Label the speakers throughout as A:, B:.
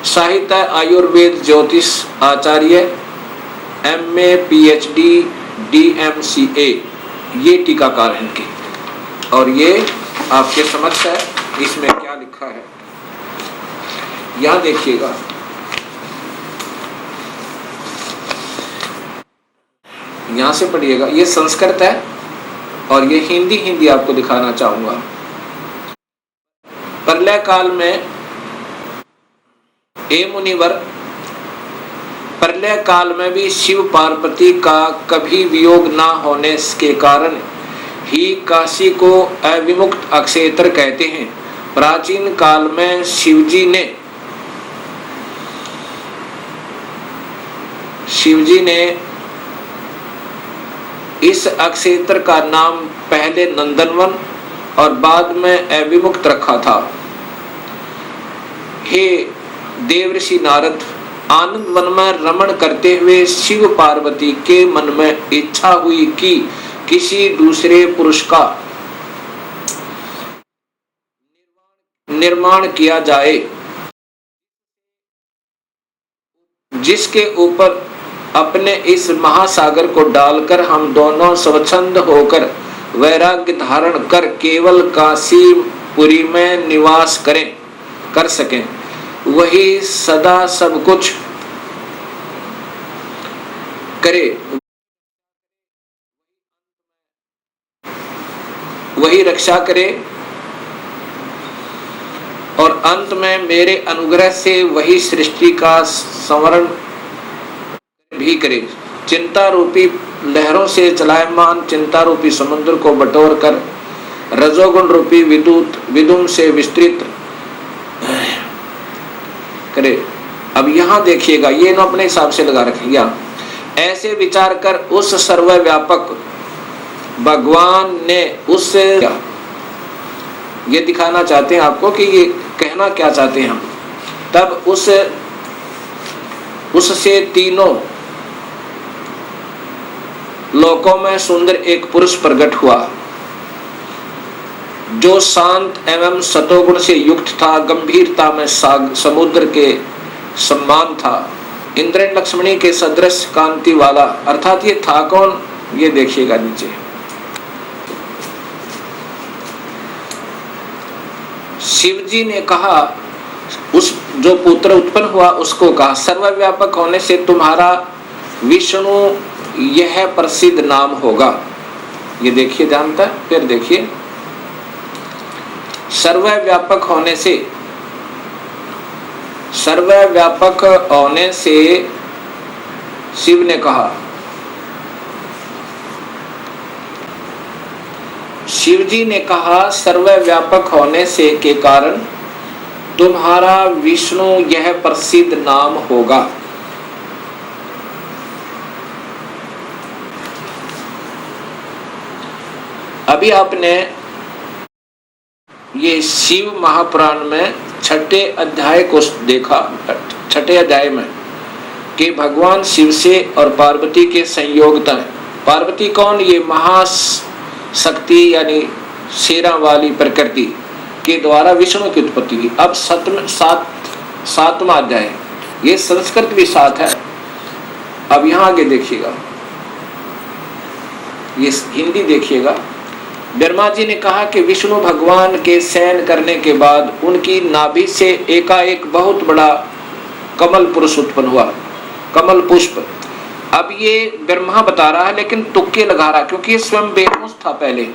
A: साहित्य आयुर्वेद ज्योतिष आचार्य, MA PhD DMCA, ये टीकाकार हैं इनके। और ये आपके समक्ष है, इसमें क्या लिखा है यहां देखिएगा। यहां से पढ़िएगा, ये संस्कृत है और ये हिंदी आपको दिखाना चाहूंगा। प्रलय काल में ए मुनिवर, प्रलय काल में भी शिव पार्वती का कभी वियोग ना होने के कारण ही काशी को अविमुक्त अक्षेत्र कहते हैं। प्राचीन काल में शिवजी ने इस अक्षेत्र का नाम पहले नंदनवन और बाद में अविमुक्त रखा था। हे देवर्षि नारद, आनंद वन में रमण करते हुए शिव पार्वती के मन में इच्छा हुई कि किसी दूसरे पुरुष का निर्माण किया जाए, जिसके ऊपर अपने इस महासागर को डालकर हम दोनों स्वच्छंद होकर वैराग्य धारण कर केवल काशीपुरी में निवास कर सकें। वही सदा सब कुछ करे, वही रक्षा करे और अंत में मेरे अनुग्रह से वही सृष्टि का संवरण भी करे। चिंता रूपी लहरों से चलायमान चिंता रूपी समुद्र को बटोर कर रजोगुण रूपी विदुम से विस्तृत करे। अब यहां देखिएगा, ये ना अपने हिसाब से लगा रखिएगा। ऐसे विचार कर उस सर्वव्यापक भगवान ने उससे, ये दिखाना चाहते हैं आपको कि ये कहना क्या चाहते हैं हम। तब उससे तीनों लोकों में सुंदर एक पुरुष प्रकट हुआ, जो शांत एवं सतोगुण से युक्त था, गंभीरता में समुद्र के सम्मान था, इंद्र लक्ष्मणी के सदृश कांति वाला। अर्थात ये था कौन, ये देखिएगा नीचे। शिवजी ने कहा, उस जो पुत्र उत्पन्न हुआ उसको कहा, सर्वव्यापक होने से तुम्हारा विष्णु यह प्रसिद्ध नाम होगा। ये देखिए ध्यान तक, फिर देखिए, सर्वव्यापक होने से शिव ने कहा, शिवजी ने कहा सर्वव्यापक होने से के कारण तुम्हारा विष्णु यह प्रसिद्ध नाम होगा। अभी आपने ये शिव महापुराण में छठे अध्याय को देखा, छठे अध्याय में कि भगवान शिव से और पार्वती के संयोगता है। पार्वती कौन, ये महाशक्ति यानी शेरा वाली प्रकृति के द्वारा विष्णु की उत्पत्ति हुई। अब सातवां अध्याय, ये संस्कृत भी साथ है। अब यहाँ आगे देखिएगा, ये हिंदी देखिएगा। ब्रह्मा जी ने कहा कि विष्णु भगवान के शयन करने के बाद उनकी नाभि से एकाएक बहुत बड़ा कमल पुरुष उत्पन्न हुआ, कमल पुष्प। अब ये ब्रह्मा बता रहा है लेकिन तुक्के लगा रहा, क्योंकि ये स्वयं बेहोश था पहले,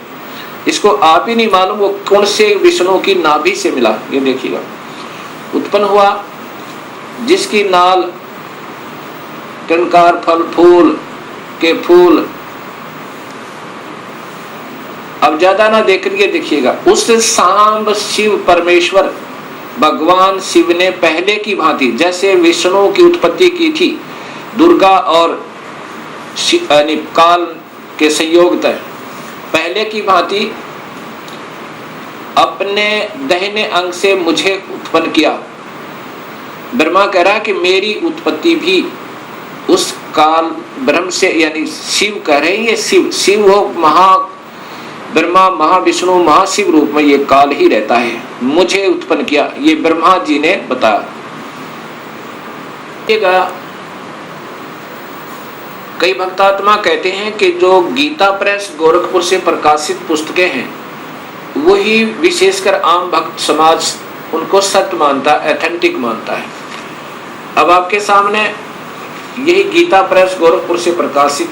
A: इसको आप ही नहीं मालूम वो कौन से विष्णु की नाभि से मिला। ये देखिएगा, उत्पन्न हुआ जिसकी नाल टनकार फल फूल के फूल। अब ज्यादा ना देख लिए देखिएगा, उस सांब शिव परमेश्वर भगवान शिव ने पहले की भांति जैसे विष्णु की उत्पत्ति की थी, दुर्गा और काल के संयोग तय पहले की भांति अपने दाहिने अंग से मुझे उत्पन्न किया। ब्रह्मा कह रहा कि मेरी उत्पत्ति भी उस काल ब्रह्म से, यानी शिव कह रहे हैं, ये शिव हो, महा ब्रह्मा महाविष्णु महाशिव रूप में ये काल ही रहता है, मुझे उत्पन्न किया, ये ब्रह्मा जी ने बताया। कई भक्तात्मा कहते हैं कि जो गीता प्रेस गोरखपुर से प्रकाशित पुस्तकें हैं वही विशेषकर आम भक्त समाज उनको सत्य मानता है, एथेंटिक मानता है। अब आपके सामने यही गीता प्रेस गोरखपुर से प्रकाशित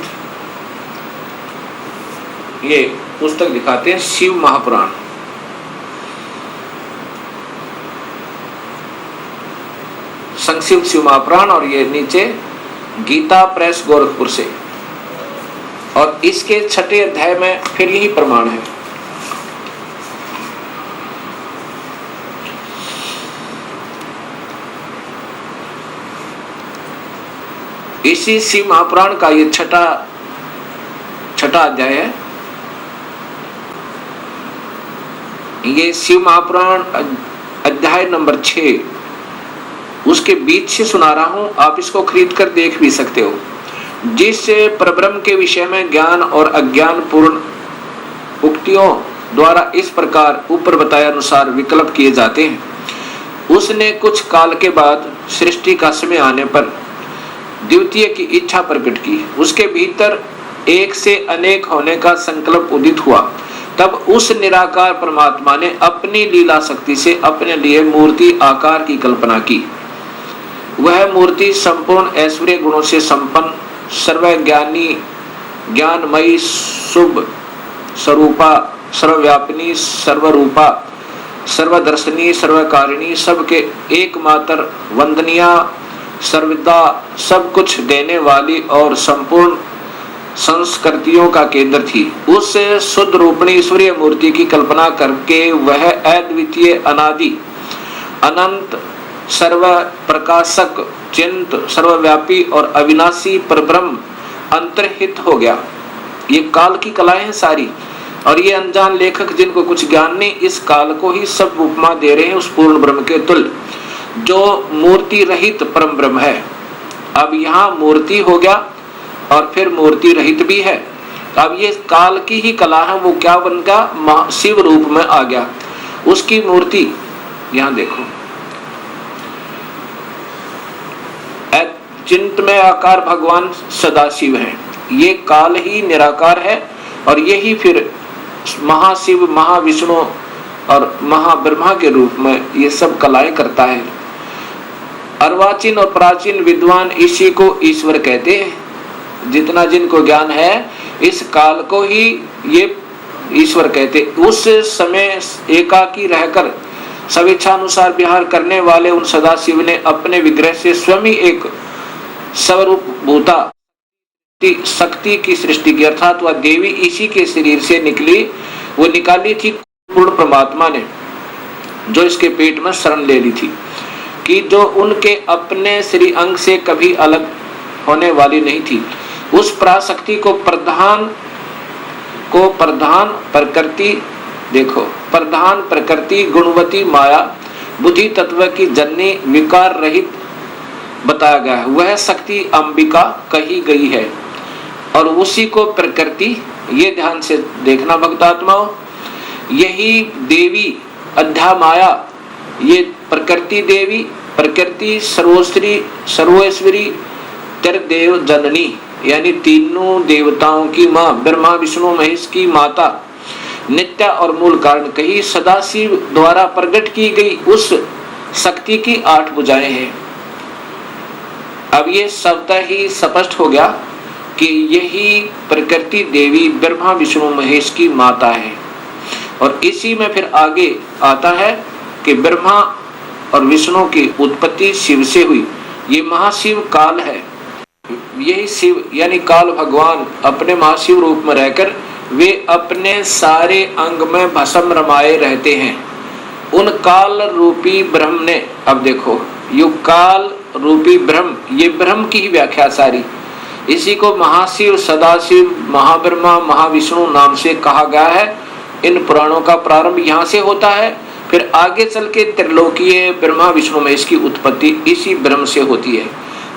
A: ये पुस्तक दिखाते हैं, शिव महापुराण। संक्षिप्त शिव महापुराण, और ये नीचे गीता प्रेस गोरखपुर से, और इसके 6ठे अध्याय में फिर यही प्रमाण है। इसी शिव महापुराण का ये छठा अध्याय है। ये शिव महापुराण अध्याय नंबर 6, उसके बीच से सुना रहा हूं, आप इसको खरीद कर देख भी सकते हो। जिस परब्रह्म के विषय में ज्ञान और अज्ञान पूर्ण उक्तियों द्वारा इस प्रकार ऊपर बताया अनुसार विकल्प किए जाते हैं, उसने कुछ काल के बाद सृष्टि का समय आने पर द्वितीय की इच्छा प्रकट की। उसके भीतर एक से अनेक होने का संकल्प उदित हुआ। तब उस निराकार परमात्मा ने अपनी लीला शक्ति से अपने लिए मूर्ति आकार की कल्पना की। वह मूर्ति संपूर्ण ऐश्वर्य गुणों से संपन्न, सर्वज्ञानी, ज्ञानमयी, शुभ स्वरूपा, सर्वव्यापिनी, सर्वरूपा, सर्वदर्शनी, सर्वकारिणी, सबके एकमात्र वंदनीय, सर्वदा सब कुछ देने वाली और संपूर्ण संस्कृतियों का केंद्र थी। उस शुद्ध रूपणी ईश्वरीय मूर्ति की कल्पना करके वह अद्वितीय, अनादि, अनंत, सर्व प्रकाशक, चिंत, सर्वव्यापी और अविनाशी परब्रह्म अंतर्हित हो गया। ये काल की कलाएं हैं सारी, और ये अनजान लेखक जिनको कुछ ज्ञान नहीं, इस काल को ही सब उपमा दे रहे हैं उस पूर्ण ब्रह्म के तुल्य, जो मूर्ति रहित परम ब्रह्म है। अब यहाँ मूर्ति हो गया और फिर मूर्ति रहित भी है। अब ये काल की ही कला है, वो क्या बन गया, शिव रूप में आ गया। उसकी मूर्ति यहाँ देखो, चिंत में आकार भगवान सदाशिव है। ये काल ही निराकार है, और यही फिर महाशिव, महाविष्णु और महाब्रह्मा के रूप में ये सब कलाएं करता है। अर्वाचीन और प्राचीन विद्वान इसी को ईश्वर कहते हैं। जितना जिनको ज्ञान है, इस काल को ही ये ईश्वर कहते। उस समय एकाकी रहकर स्वेच्छानुसार विहार करने वाले उन सदाशिव ने अपने विग्रह से स्वयं ही एक स्वरूप भूता शक्ति की सृष्टि की, अर्थात वह देवी इसी के शरीर से निकली, वो निकाली थी पूर्ण परमात्मा ने, जो इसके पेट में शरण ले ली थी, कि जो उनके अपने श्री अंग से कभी अलग होने वाली नहीं थी। उस पराशक्ति को प्रधान प्रकृति, देखो, प्रधान प्रकृति, गुणवती माया, बुद्धि तत्व की जननी, विकार रहित बताया गया है। वह शक्ति अंबिका कही गई है, और उसी को प्रकृति, ये ध्यान से देखना भक्तात्माओं, यही देवी अध्या माया, ये प्रकृति देवी, प्रकृति सर्वश्री सर्वेश्वरी त्रिदेव जननी, यानी तीनों देवताओं की माँ, ब्रह्मा विष्णु महेश की माता, नित्य और मूल कारण कही, सदाशिव द्वारा प्रकट की गई उस शक्ति की 8 भुजाएं हैं। अब ये शब्द ही स्पष्ट हो गया कि यही प्रकृति देवी ब्रह्मा विष्णु महेश की माता है। और इसी में फिर आगे आता है कि ब्रह्मा और विष्णु की उत्पत्ति शिव से हुई। ये महाशिव काल है। यही शिव यानी काल भगवान अपने महाशिव रूप में रहकर वे अपने सारे अंग में भस्म रमाए रहते हैं। उन काल रूपी ब्रह्म ने, अब देखो, युग काल रूपी ब्रह्म, ये ब्रह्म की ही व्याख्या सारी, इसी को महाशिव, सदाशिव, महाब्रह्मा, महाविष्णु नाम से कहा गया है। इन पुराणों का प्रारंभ यहाँ से होता है, फिर आगे चल के त्रिलोकीय ब्रह्मा विष्णु महेश की उत्पत्ति इसी ब्रह्म से होती है।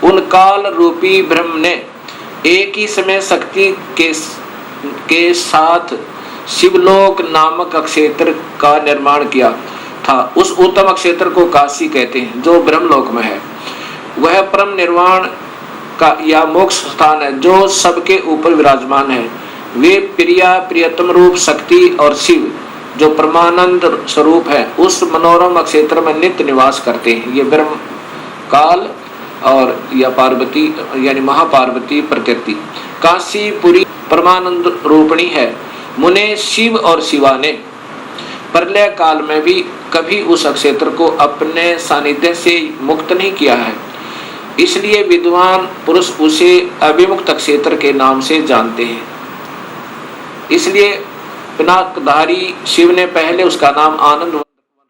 A: उन काल रूपी ब्रह्म ने एक ही समय शक्ति के साथ शिवलोक नामक क्षेत्र का निर्माण किया था। उस उत्तम क्षेत्र को काशी कहते हैं, जो ब्रह्मलोक में है। वह परम निर्वाण का या मोक्ष स्थान है जो सबके ऊपर विराजमान है। वे प्रिया प्रियतम रूप शक्ति और शिव जो परमानंद स्वरूप है उस मनोरम क्षेत्र में नित्य निवास करते हैं। ये ब्रह्म काल और या पार्वती यानी महापार्वती प्रकृति काशीपुरी परमानंद रूपणी है। मुने शिव और शिवा ने प्रलय काल में भी कभी उस क्षेत्र को अपने सानिध्य से मुक्त नहीं किया है, इसलिए विद्वान पुरुष उसे अविमुक्त क्षेत्र के नाम से जानते हैं। इसलिए पिनाकधारी शिव ने पहले उसका नाम आनंद वन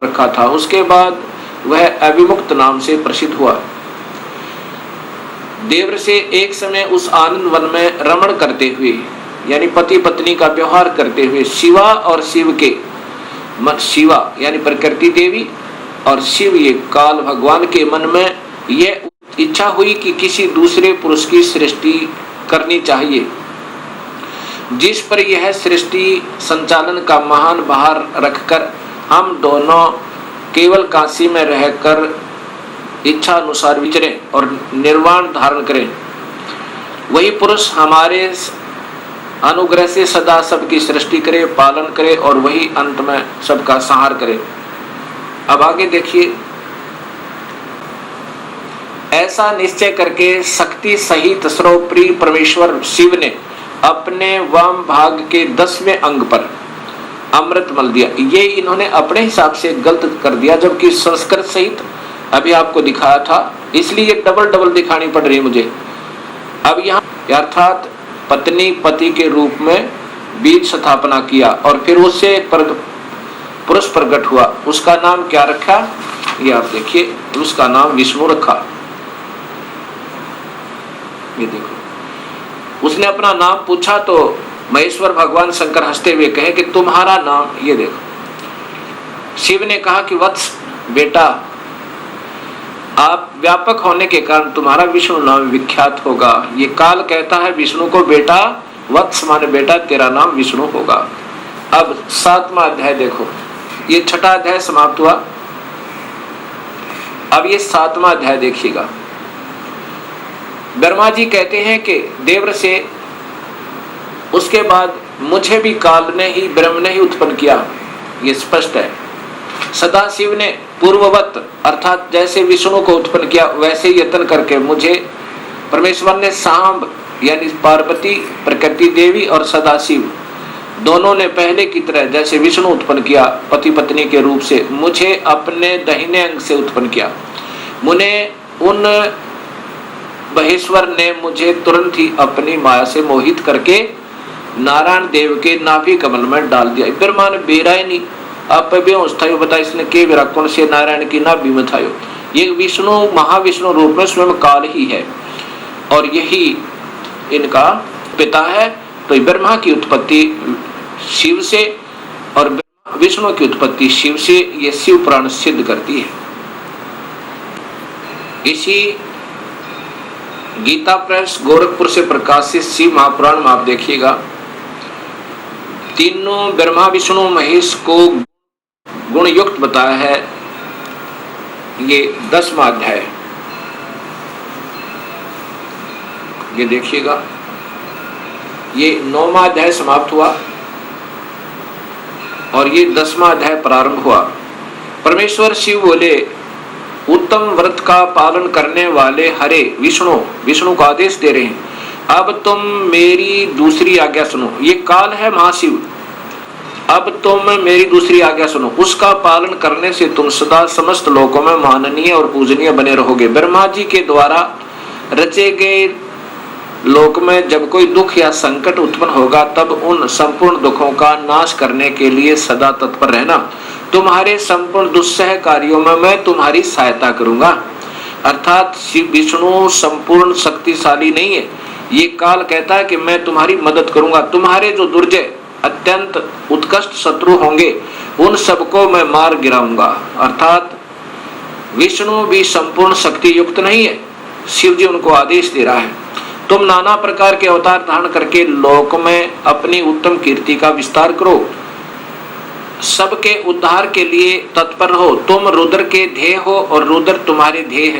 A: रखा था, उसके बाद वह अविमुक्त नाम से प्रसिद्ध हुआ। देवर से एक समय उस आनंद वन में रमण करते हुए यानी पति पत्नी का व्यवहार करते हुए शिवा और शिव के शिवा यानी प्रकृति देवी और शिव ये काल भगवान के मन में यह इच्छा हुई कि किसी दूसरे पुरुष की सृष्टि करनी चाहिए, जिस पर यह सृष्टि संचालन का महान भार रखकर हम दोनों केवल काशी में रहकर इच्छा अनुसार विचरें और निर्वाण धारण करें। वही पुरुष हमारे अनुग्रह से सदा सबकी सृष्टि करे, पालन करे और वही अंत में सबका संहार करे। अब आगे देखिए, ऐसा निश्चय करके शक्ति सहित सर्वप्रिय परमेश्वर शिव ने अपने वाम भाग के 10वें अंग पर अमृत मल दिया। ये इन्होंने अपने हिसाब से गलत कर दिया, जबकि संस्कृत सहित अभी आपको दिखाया था, इसलिए ये डबल डबल दिखानी पड़ रही है मुझे। अब यहाँ अर्थात पत्नी पति के रूप में बीज स्थापना किया और फिर उससे एक पुरुष प्रकट हुआ, उसका नाम क्या रखा ये आप देखिए, उसका नाम विष्णु रखा। ये देखो, उसने अपना नाम पूछा तो महेश्वर भगवान शंकर हंसते हुए कहे कि तुम्हारा नाम, ये देखो शिव ने कहा कि वत्स बेटा, आप व्यापक होने के कारण तुम्हारा विष्णु नाम विख्यात होगा। ये काल कहता है विष्णु को बेटा, वत्स माने बेटा, तेरा नाम विष्णु होगा। अब 7वां अध्याय देखो, ये 6ठा अध्याय समाप्त हुआ। अब ये 7वां अध्याय देखिएगा। ब्रह्मा जी कहते हैं कि देवर से उसके बाद मुझे भी काल ने ही ब्रह्म ने ही उत्पन्न किया, ये स्पष्ट है। सदाशिव ने पूर्ववत अर्थात जैसे विष्णु को उत्पन्न किया वैसे यत्न करके मुझे परमेश्वर ने सांब यानी पार्वती प्रकृति देवी और सदाशिव दोनों ने पहले की तरह जैसे विष्णु उत्पन्न किया पति पत्नी के रूप से, मुझे अपने दाहिने अंग से उत्पन्न किया। मुने उन महेश्वर ने मुझे तुरंत ही अपनी माया से मोहित करके नारायण देव के नाभि कमल में डाल दिया। ब्रह्मा ने बेरा ही नहीं आप बेहोश बता इसने के विराकोण से नारायण की नाभि में थायो। ये विष्णु महाविष्णु रूप में स्वयं काल ही है और यही इनका पिता है। तो ब्रह्मा की उत्पत्ति शिव से और विष्णु की उत्पत्ति शिव से, ये शिव पुराण सिद्ध करती है। इसी गीता प्रेस गोरखपुर से प्रकाशित शिव महापुराण में आप देखिएगा, तीनों ब्रह्मा विष्णु महेश को गुण युक्त बताया है। ये 10वां अध्याय, ये देखिएगा, ये 9वां अध्याय समाप्त हुआ और ये 10वां अध्याय प्रारंभ हुआ। परमेश्वर शिव बोले, उत्तम व्रत का पालन करने वाले हरे विष्णु को आदेश दे रहे हैं, अब तुम मेरी दूसरी आज्ञा सुनो। ये काल है महाशिव, अब तुम मेरी दूसरी आज्ञा सुनो, उसका पालन करने से तुम सदा समस्त लोकों में माननीय और पूजनीय बने रहोगे। ब्रह्मा जी के द्वारा रचे गए लोक में जब कोई दुख या संकट उत्पन्न होगा तब उन संपूर्ण दुखों का नाश करने के लिए सदा तत्पर रहना। तुम्हारे संपूर्ण दुस्सह कार्यों में मैं तुम्हारी सहायता करूंगा। अर्थात शिव विष्णु संपूर्ण शक्तिशाली नहीं है, ये काल कहता है कि मैं तुम्हारी मदद करूंगा। तुम्हारे जो दुर्जय अत्यंत उत्कृष्ट शत्रु होंगे उन सबको मैं मार गिराऊंगा। अर्थात विष्णु भी संपूर्ण शक्ति युक्त नहीं है, शिव जी उनको आदेश दे रहा है, तुम नाना प्रकार के अवतार धारण करके लोक में अपनी उत्तम कीर्ति का विस्तार करो, सबके उद्धार के लिए तत्पर हो। तुम रुद्र के ध्येय हो और रुद्र तुम्हारे ध्येय है।